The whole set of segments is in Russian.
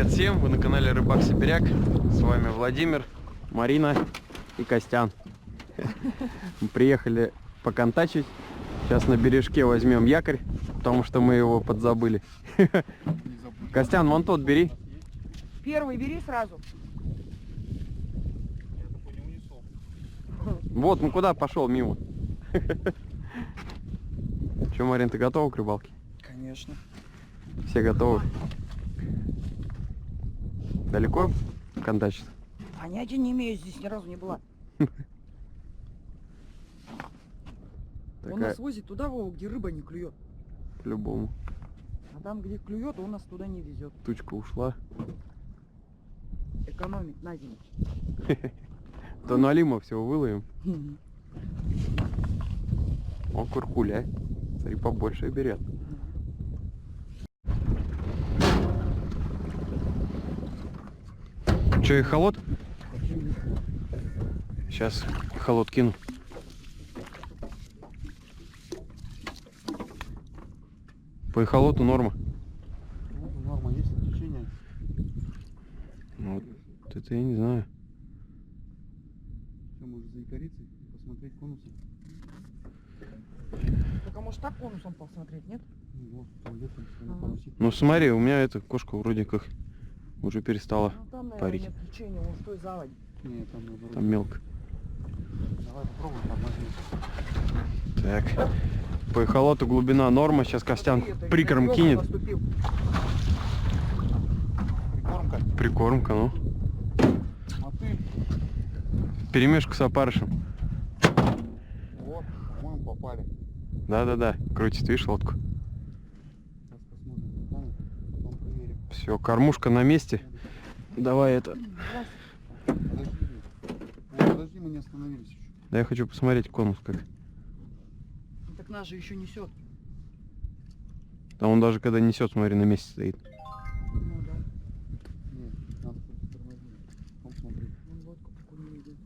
Привет всем, вы на канале Рыбак Сибиряк. С вами Владимир, Марина и Костян. Мы приехали поконтачить. Сейчас на бережке возьмем якорь, потому что мы его подзабыли. Костян, вон тот бери. Первый бери сразу. Вот, ну куда пошел мимо? Че, Марин, ты готова к рыбалке? Конечно. Все готовы? Далеко контачит? Понятия не имею, здесь ни разу не была. Он нас возит туда, Вова, где рыба не клюет. По-любому. А там, где клюет, он нас туда не везет. Тучка ушла. Экономит на зиму. То налима все выловим. О, куркуля. Смотри, побольше берет. Че, и холод? Сейчас холод кину. По эхолоту норма. Норма есть течение. Вот это я не знаю. Все, может заикариться и посмотреть конусом. Так, а может так конусом посмотреть, нет? Вот, где-то парусик. Ну смотри, у меня эта кошка вроде как уже перестала Ну там, наверное, парить. нет течения, он в той заводе. Нет, там наоборот. Там мелко. Давай попробуем, там возьмем. Так. По эхолоту глубина норма. Сейчас Костян Смотри, это прикорм на кинет. наступил. Прикормка. Прикормка, ну. Мотыль. Перемешку с опарышем. Вот, по-моему, попали. Да-да-да. Крутит, видишь, лодку. Сейчас посмотрим, потом проверим. Все, кормушка на месте. Давай это. Подожди. Вот, подожди, мы не остановились еще. Да я хочу посмотреть конус как. Ну, так нас же еще несет. Там он даже когда несет, смотри, на месте стоит. Ну да. Нет, надо просто тормозить. Потом смотри. Вон лодку какую не идет.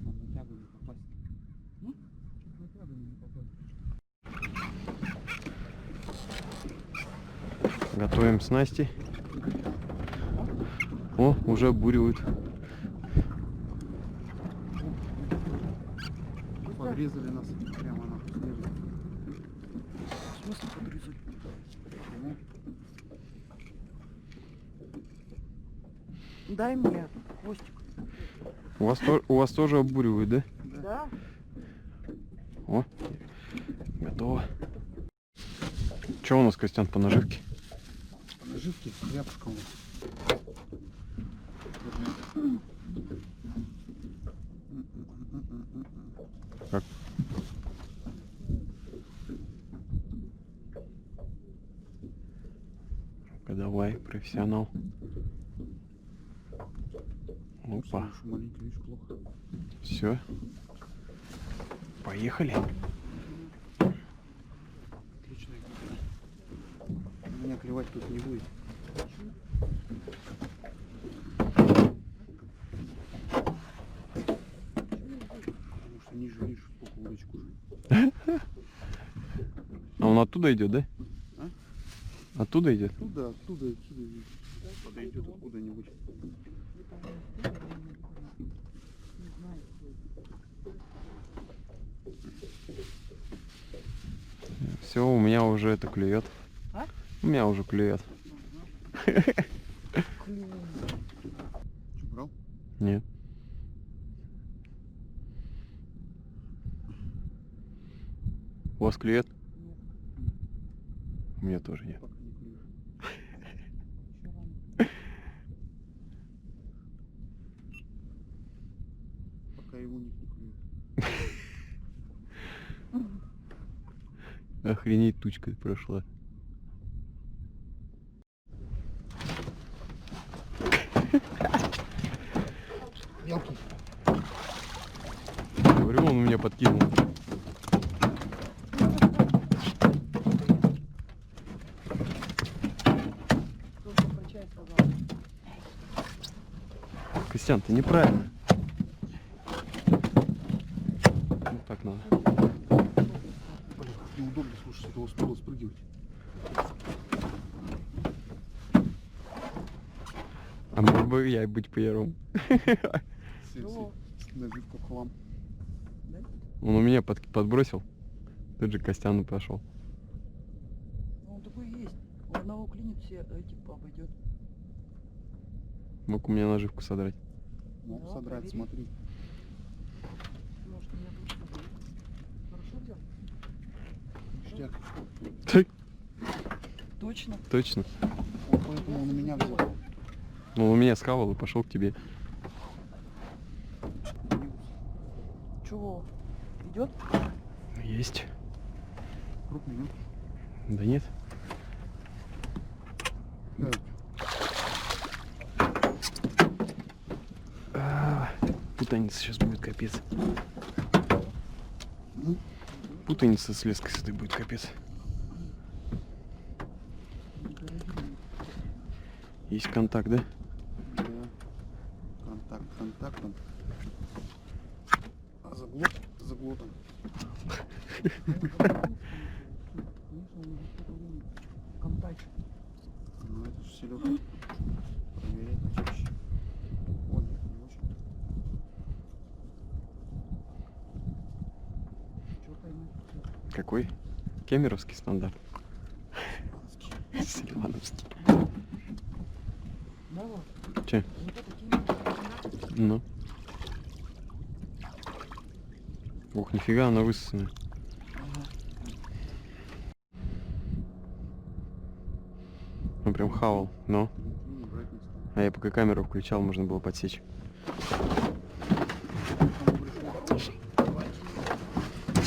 Нам на тягу не попасть. Ну? На тягу не попасть. Готовим снасти. О, уже обуривают. Подрезали нас прямо на снежно. В смысле подрезали? Почему? Дай мне хвостик. У вас тоже обуривают, да? Да? О, готово. Что у нас, Костян, по наживке? Наживки, рябушка у нас. Как? Ну-ка, давай, профессионал. Опа. Маленький, видишь, плохо. Все. Поехали. Отличная игра. Меня клевать тут не будет. Потому что ниже, видишь, сколько удочку уже. А он оттуда идет, да? А? Оттуда идет? Оттуда, отсюда видишь. Подойдет откуда-нибудь. Все, у меня уже это клюет. А? У меня уже клюет. Что, брал? Нет. У вас клюет? Нет. У меня тоже нет. Пока не клюет. Пока его не клюет. Охренеть, тучка прошла. Мелкий. Говорю, он меня подкинул. Кто-то про чай сказал. Костян, ты неправильно. Ну, так надо. Блин, как неудобно, слушай. что-то успел спрыгивать. А мог бы я быть первым. Наживка в хлам. Он у меня подбросил. Тут же Костяну пошел. Ну, он такой есть. У одного клинит, все эти обойдет. Мог у меня наживку содрать. Мог Да, содрать, провери. смотри. Может, у меня тут что-то. Хорошо взял? Ништяк. Так, Точно. точно. Вот поэтому он у меня взял. Он у меня схавал и пошел к тебе. Чего? Идет? Есть. Крупный, нет? Да нет. Путаница сейчас будет капец. Путаница с леской с этой будет капец. Есть контакт, да? Да. Контакт контактом. А заглот заглотом. Контакт. Ну это же селёдка. Проверять чаще. Ой, не очень. Чего поймать? Какой? Кемеровский стандарт. Селивановский. Да, вот. Че? Вот это кинь. Ну. Ох, нифига она высосана. Он прям хавал, но. Не брать не стал. А я пока камеру включал, можно было подсечь.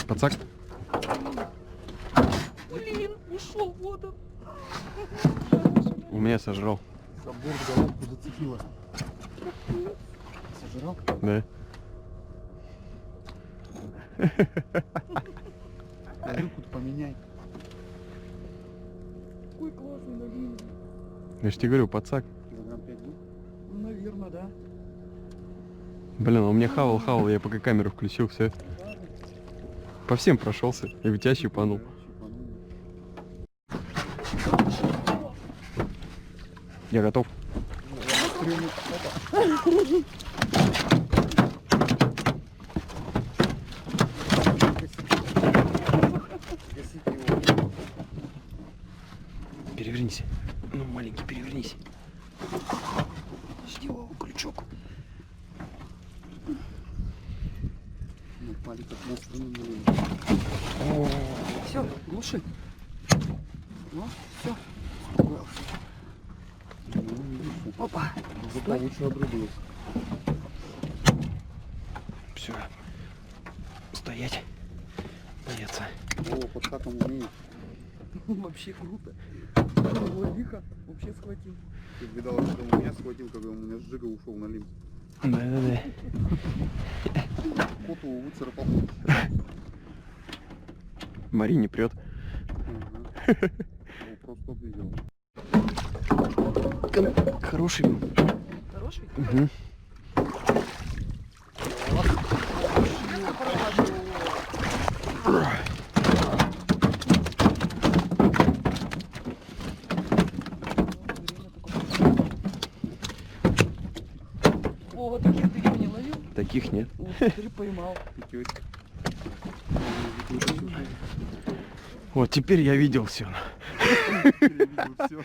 Пацак? Блин, ушел в воду. У меня сожрал. За борт головку зацепила. Сожрал? Да. Наживку-то поменяй. Какой классный налив. Я же тебе говорю, пацак. Килограмм 5 был? Наверное, да. Блин, он меня хавал, я пока камеру включил, все. По всем прошелся и у тебя щипанул. Я готов. Перевернись. Ну, маленький, перевернись. Жди его, крючок. Ну, маленький монстр не налил. Все, глуши. Ну, все. Ну, видишь, Опа. зато лучше обрубилось. Все. Стоять. Бояться. О, под хаком умеет. Вообще круто. Лихо вообще схватил. Ты видал, что он меня схватил, когда у меня с жига ушел на лим. Да-да-да. Кот его выцарапал. Марине прет. Ага. Его просто обидел. Хороший был. Хороший? Угу. О, таких ты не ловил? Таких нет. Вот, ты поймал. Пятёчка. Вот теперь я видел все. Все.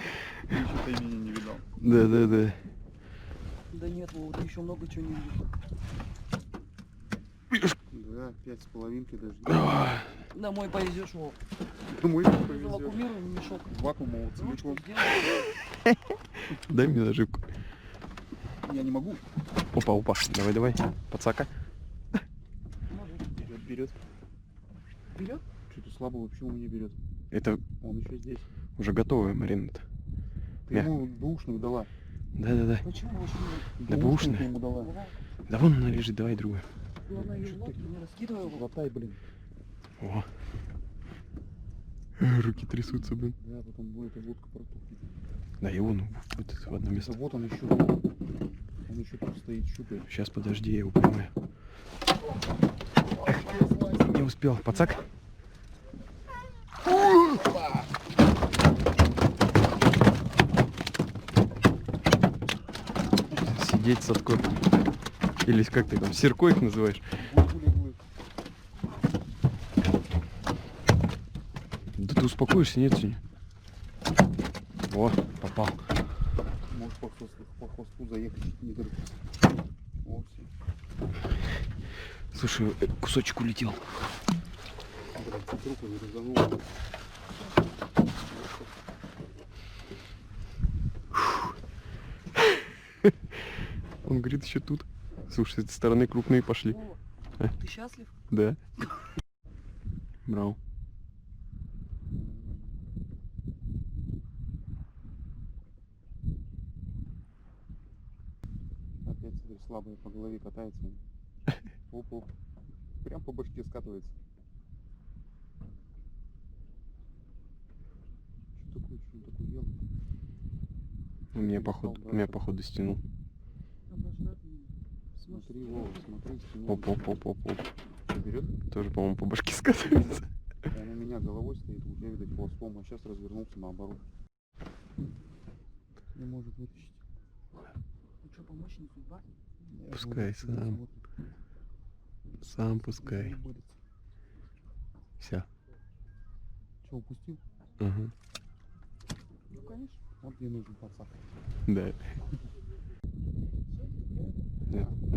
Ты еще имени не видал. Да-да-да. Да нет, Вова, ты еще много чего не видел. Да, 5,5 даже. Домой повезешь, Вов. Домой не повезет. Завакумируем мешок. Вакуумового целиком. Ручку сделай. Дай мне наживку. Я не могу. Опа, опа. Давай. Пацака. Может, Берет. вперед? Что-то слабо вообще у меня берет. Это Он еще здесь. уже готовая марина-то. Ты ему бэушную дала. Да-да-да. Почему больше не Да бэушную. ты ему дала. давал? Да вон она лежит, давай другую. Главное, ее в лодке не раскидывай его. Хватай, блин. О. Руки трясутся, блин. Да, потом будет эта лодка протухнет. Да и вон вот в одно Да место. вот он еще. Он еще тут стоит, щупает. Сейчас, подожди, я его поймаю. Не успел. Пацак? сидеть Садко. Или как ты там, Серко их называешь? Гуль-гуль-гуль. Да ты успокоишься, нет сегодня? О, попал. Может по хвосту заехать чуть недалеко. О, все. Слушай, кусочек улетел. Блин, чуть руку не разогнул. Он говорит, еще тут. Слушай, с этой стороны крупные пошли. Вова, А? ты счастлив? Да. Брал. Опять смотри, слабые по голове катается. Оп-оп. Прям по башке скатывается. Что такое? Что он такое делал? У меня походу стянул. Обожрать меня. Смотри, Вова, смотри, стянул. Оп-оп-оп-оп-оп. Что, берет? Тоже, по-моему, по башке скатывается. Он у меня головой стоит, у тебя, видать, хвостом, а сейчас развернулся наоборот. Не может вытащить. Ну что, помочь не судьба? Пускай сам. Сам пускай. Все. Что, упустил? Ага. Ну, конечно. Вот мне нужен пацак. Да.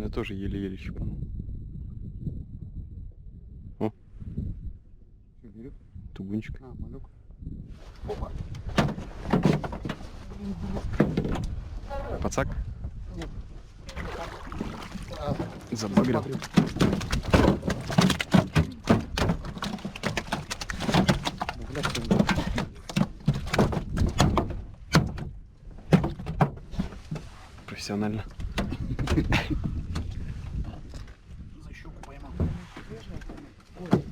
Я тоже еле-еле щипанул. О, Что, берет? тугунчик. А, малек. Пацак? Нет. Забагрил. Профессионально. За щеку поймал. Свежая? Ой,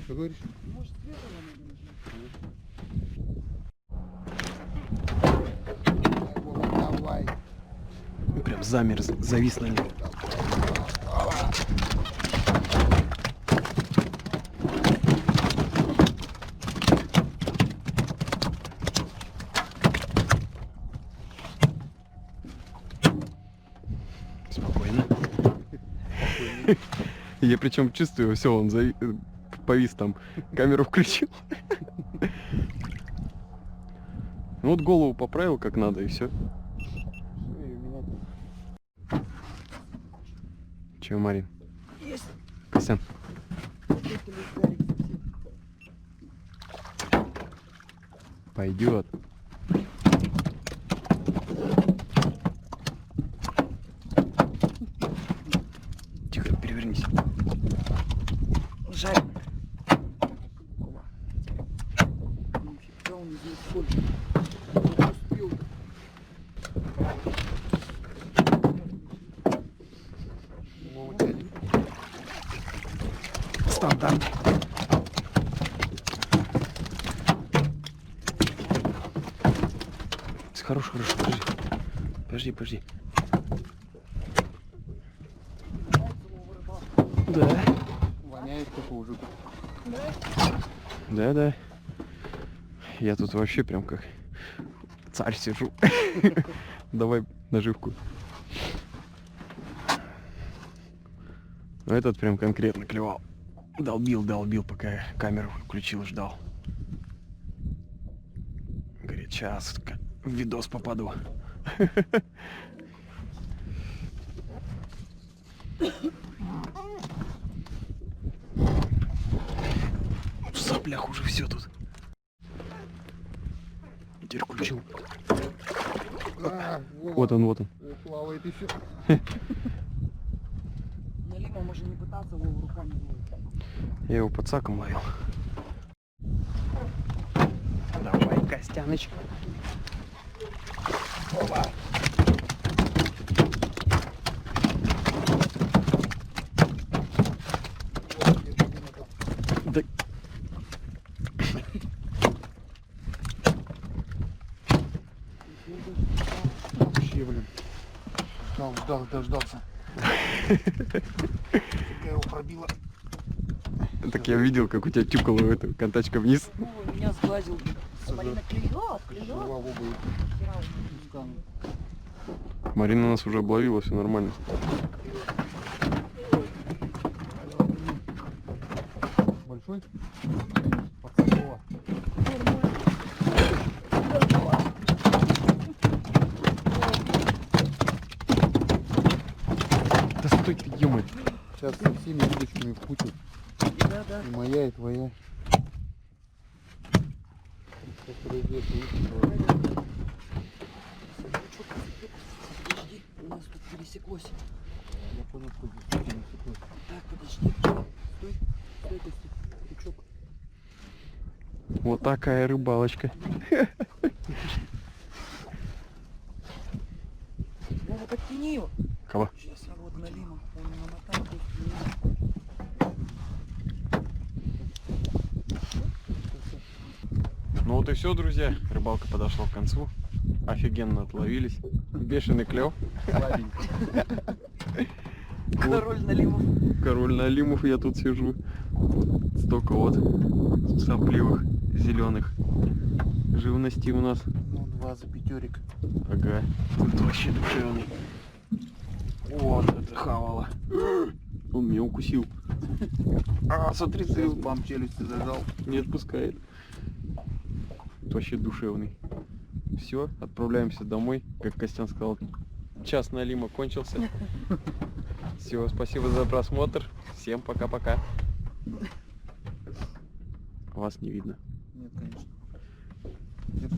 Что говоришь? может, свежая надо? Давай. Прям замер, завис на нем. Спокойно. Я причем чувствую, все, он повис там, камеру включил. Ну вот голову поправил как надо и все. Че, Марин? Есть. Костян? Это лишь Гарик совсем. Пойдет. Тихо, перевернись. Жарим. Нифига он здесь соль. Успел. Стандарт. Хорош, хорош, подожди. Да. Воняет только уже тут. Да. Я тут вообще прям как царь сижу. Давай наживку. Но этот прям конкретно клевал. Долбил, пока я камеру включил, ждал. Говорит, сейчас в видос попаду. В соплях уже все тут. Теперь включил. Вот он. Плавает еще. Налима, может не пытаться его руками ловить. Я его подсаком ловил. Давай, Костяныч. Опа. Да. Вообще, блин. Ждал, дождался. Я его пробила. Так я видел, как у тебя тюкало эту контачка вниз. Вова меня сглазил. Марина клюет. Жива в обуви. Хера он. Пускай. Марина нас уже обловила, все нормально. Большой? Подсокова. Да стой ты, ё-моё. Сейчас со всеми удочками в кучу. Да, да. И моя, и твоя. Сейчас подойдет, Подожди, у нас тут пересеклось. я понял, что здесь не секунд. Так, подожди. Стой, стой, Костя. Крючок. Вот такая рыбалочка. Вова, подтяни его. Кого? Сейчас я вот налиму. Он намотал. Ну вот и все, друзья. Рыбалка подошла к концу. Офигенно отловились. Бешеный клев. Слабенький. Король наливов. Король налимов, я тут сижу. Столько вот сопливых зеленых живностей у нас. Ну, 2 за пятерик. Ага. Тут вообще душевный. Вот это хавало. Он меня укусил. А, смотри, ты Бам челюсти зажал. не отпускает. Тут вообще душевный. Все, отправляемся домой. Как Костян сказал, час налима кончился. Все, спасибо за просмотр. Всем пока-пока. Вас не видно. Нет, конечно. Держи.